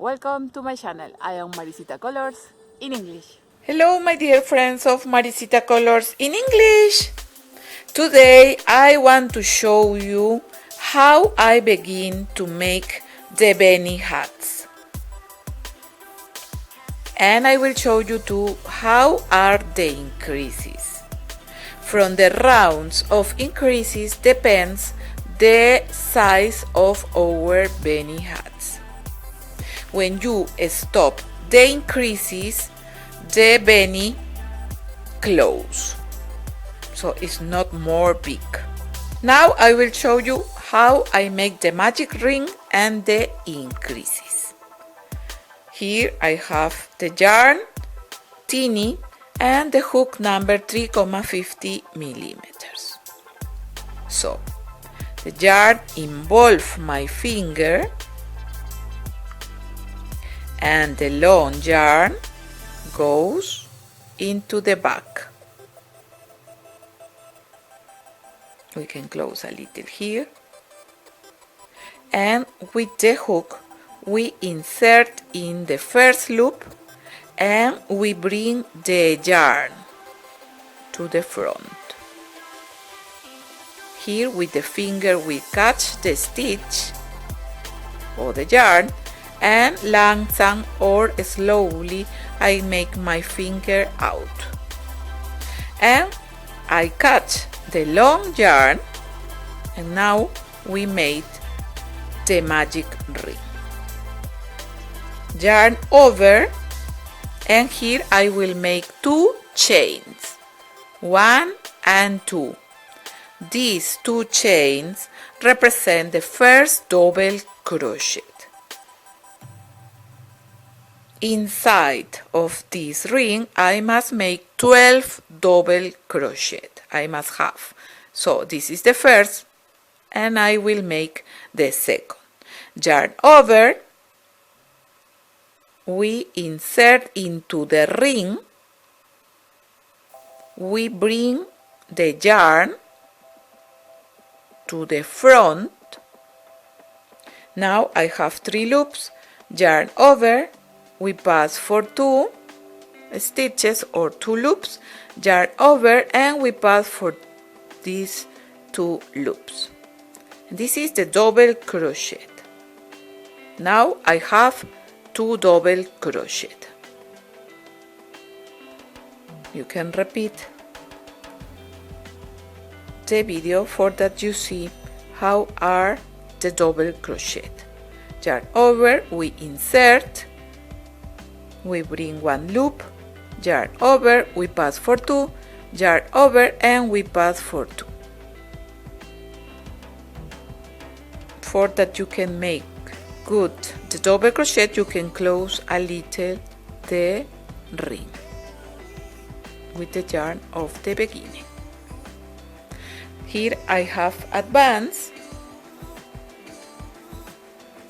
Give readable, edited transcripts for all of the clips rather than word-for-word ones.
Welcome to my channel. I am Maricita Colors in English. Hello my dear friends of Maricita Colors in English. Today I want to show you how I begin to make the beanie hats. And I will show you too how are the increases. From the rounds of increases depends the size of our beanie hats. When you stop the increases, the beanie close, so it's not more big. Now I will show you how I make the magic ring and the increases. Here I have the yarn, teeny, and the hook number 3,50 millimeters. So the yarn involves my finger and the long yarn goes into the back. We can close a little here, and with the hook we insert in the first loop and we bring the yarn to the front. Here with the finger we catch the stitch or the yarn, and langsam or slowly I make my finger out. And I catch the long yarn, and now we made the magic ring. Yarn over, and here I will make 2 chains, 1 and 2. These 2 chains represent the first double crochet. Inside of this ring I must make 12 double crochet. I must have. So this is the first, and I will make the second. Yarn over, we insert into the ring, we bring the yarn to the front. Now I have 3 loops. Yarn over, we pass for 2 stitches or 2 loops, yarn over, and we pass for these 2 loops. This is the double crochet. Now I have 2 double crochet. You can repeat the video for that you see how are the double crochet. Yarn over, we insert, we bring 1 loop, yarn over, we pass for 2, yarn over, and we pass for 2. For that you can make good the double crochet, you can close a little the ring with the yarn of the beginning. Here I have advance.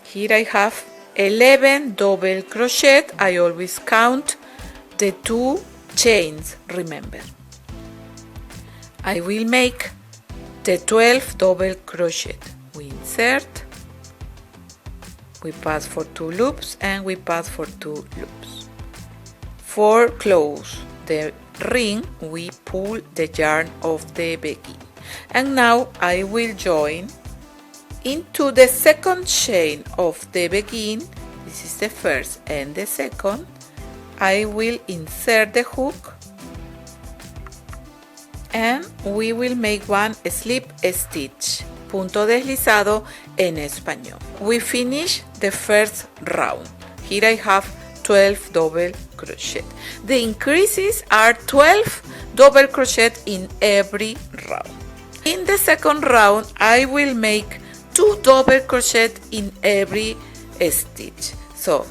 Here I have 11 double crochet. I always count the 2 chains, remember. I will make the 12 double crochet. We insert, we pass for 2 loops, and we pass for 2 loops. For close the ring we pull the yarn of the beginning, and now I will join into the second chain of the begin. This is the first and the second. I will insert the hook, and we will make 1 slip stitch, punto deslizado en español. We finish the first round. Here I have 12 double crochet. The increases are 12 double crochet in every round. In the second round I will make 2 double crochet in every stitch. So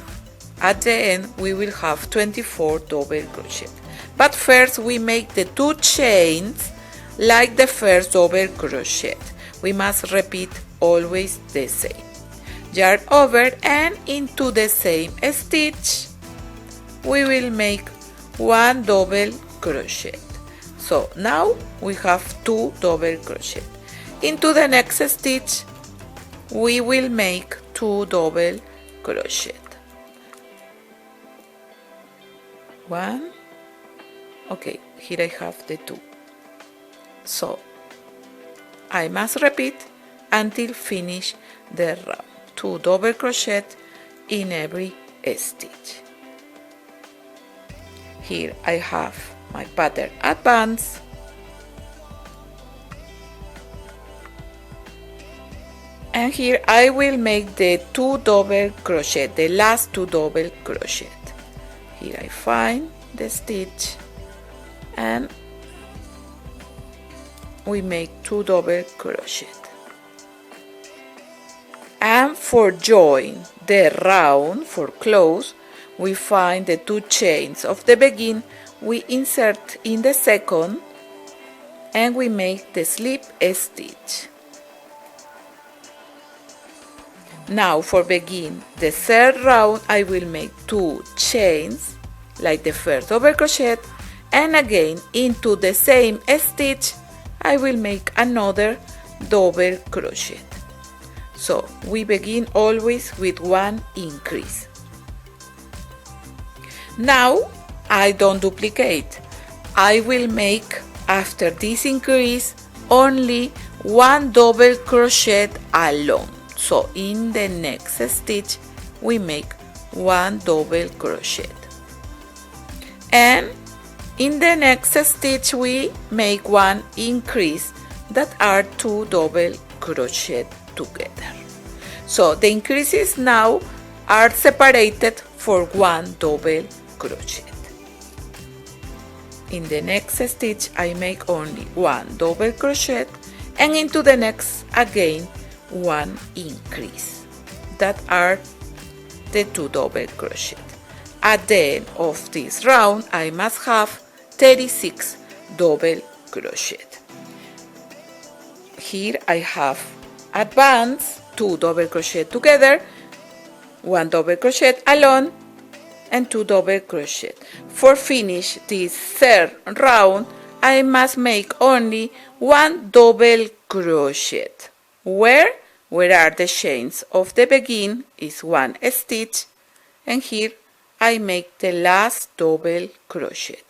at the end we will have 24 double crochet. But first we make the 2 chains like the first double crochet. We must repeat always the same. Yarn over, and into the same stitch we will make 1 double crochet. So now we have 2 double crochet. Into the next stitch we will make 2 double crochet. 1. Okay, here I have the 2. So I must repeat until finish the round. 2 double crochet in every stitch. Here I have my pattern advance. And here I will make the 2 double crochet, the last 2 double crochet. Here I find the stitch and we make 2 double crochet. And for join the round, for close, we find the 2 chains of the begin, we insert in the second and we make the slip stitch. Now for begin the third round I will make 2 chains like the first double crochet, and again into the same stitch I will make another double crochet. So we begin always with 1 increase. Now I don't duplicate. I will make after this increase only 1 double crochet alone. So in the next stitch we make 1 double crochet, and in the next stitch we make 1 increase, that are 2 double crochet together. So the increases now are separated for 1 double crochet. In the next stitch I make only 1 double crochet, and into the next again 1 increase, that are the 2 double crochet. At the end of this round I must have 36 double crochet. Here I have advance 2 double crochet together, 1 double crochet alone, and 2 double crochet. For finish this third round I must make only 1 double crochet. Where are the chains of the begin is 1 stitch, and here I make the last double crochet,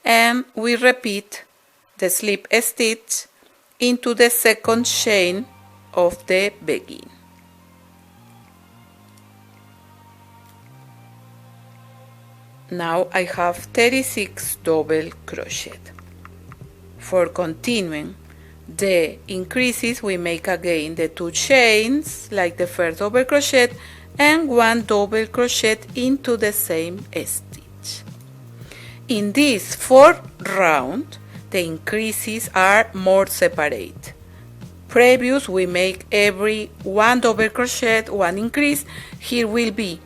and we repeat the slip stitch into the second chain of the begin. Now I have 36 double crochet. For continuing the increases we make again the 2 chains like the first double crochet and 1 double crochet into the same stitch. In this fourth round the increases are more separate. Previous we make every 1 double crochet 1 increase. Here will be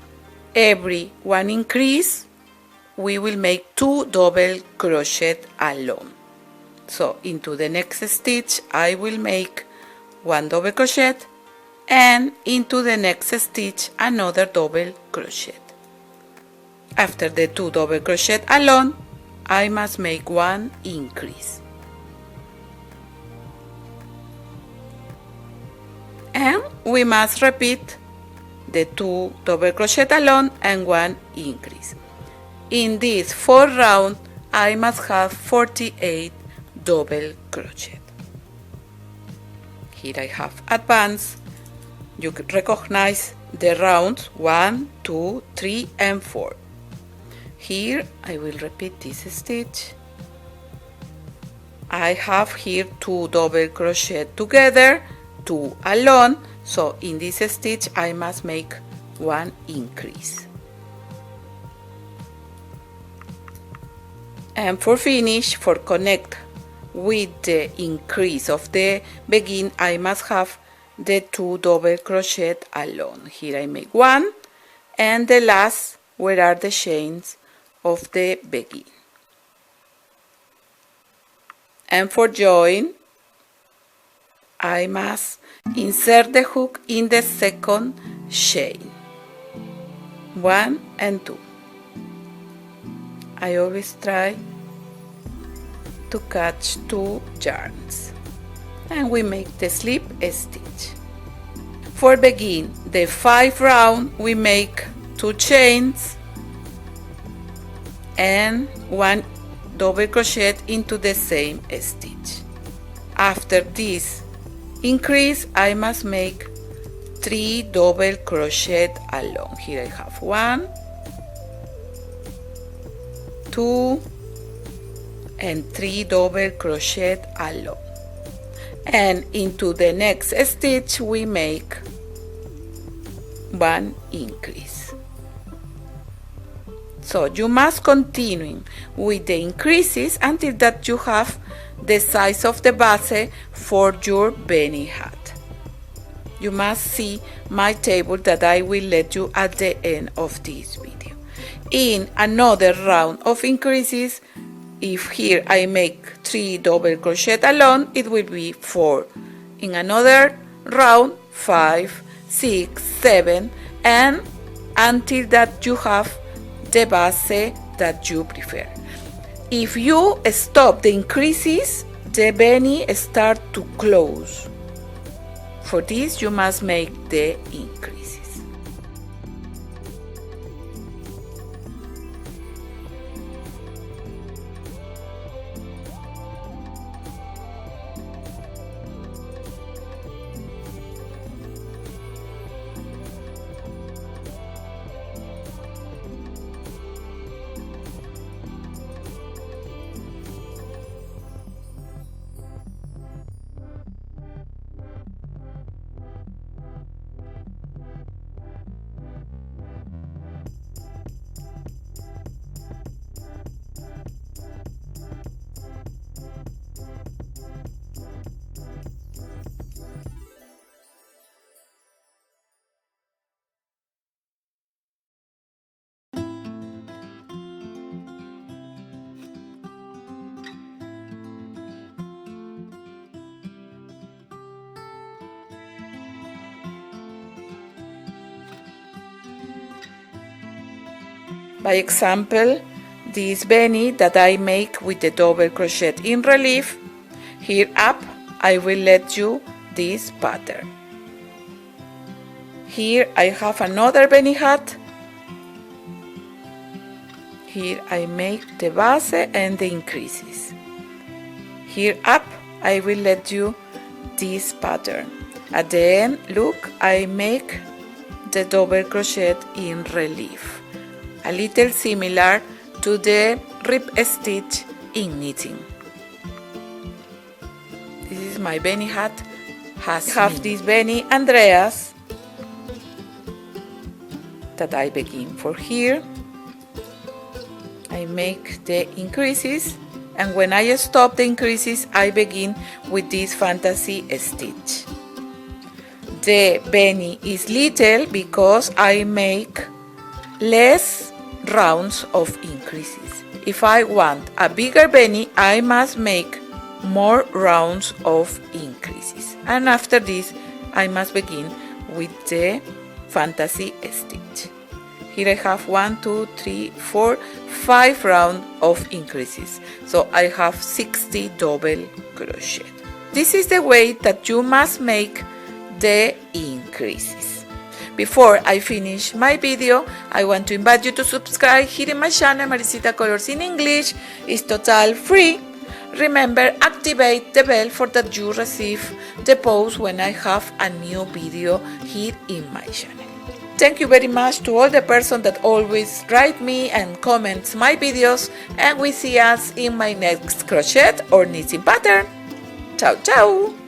every 1 increase we will make 2 double crochet alone. So into the next stitch I will make 1 double crochet, and into the next stitch another double crochet. After the 2 double crochet alone I must make 1 increase, and we must repeat the 2 double crochet alone and 1 increase. In this fourth round I must have 48 double crochet. Here I have advance. You can recognize the rounds 1, 2, 3 and 4. Here I will repeat this stitch. I have here 2 double crochet together, 2 alone, so in this stitch I must make 1 increase. And for finish, for connect with the increase of the begin, I must have the 2 double crochet alone. Here I make 1, and the last where are the chains of the begin. And for join I must insert the hook in the second chain, 1 and 2. I always try to catch 2 yarns, and we make the slip stitch. For begin the 5th round we make 2 chains and 1 double crochet into the same stitch. After this increase, I must make 3 double crochet along. Here I have 1, 2 and 3 double crochet along, and into the next stitch we make 1 increase. So you must continue with the increases until that you have the size of the base for your beanie hat. You must see my table that I will let you at the end of this video. In another round of increases, if here I make 3 double crochet along, it will be 4. In another round, 5, 6, 7, and until that you have the base that you prefer. If you stop the increases, the beanie start to close. For this you must make the increases. By example, this beanie that I make with the double crochet in relief, here up I will let you this pattern. Here I have another beanie hat. Here I make the base and the increases. Here up I will let you this pattern. At the end, look, I make the double crochet in relief, a little similar to the rib stitch in knitting. This is my beanie hat. I have this beanie Andreas that I begin for here. I make the increases, and when I stop the increases I begin with this fantasy stitch. The beanie is little because I make less rounds of increases. If I want a bigger beanie, I must make more rounds of increases, and after this I must begin with the fantasy stitch. Here I have 1, 2, 3, 4, 5 rounds of increases, so I have 60 double crochet. This is the way that you must make the increases. Before I finish my video, I want to invite you to subscribe here in my channel, Maricita Colors in English. It's totally free. Remember, activate the bell for that you receive the post when I have a new video here in my channel. Thank you very much to all the persons that always write me and comments my videos, and we see us in my next crochet or knitting pattern. Ciao, ciao!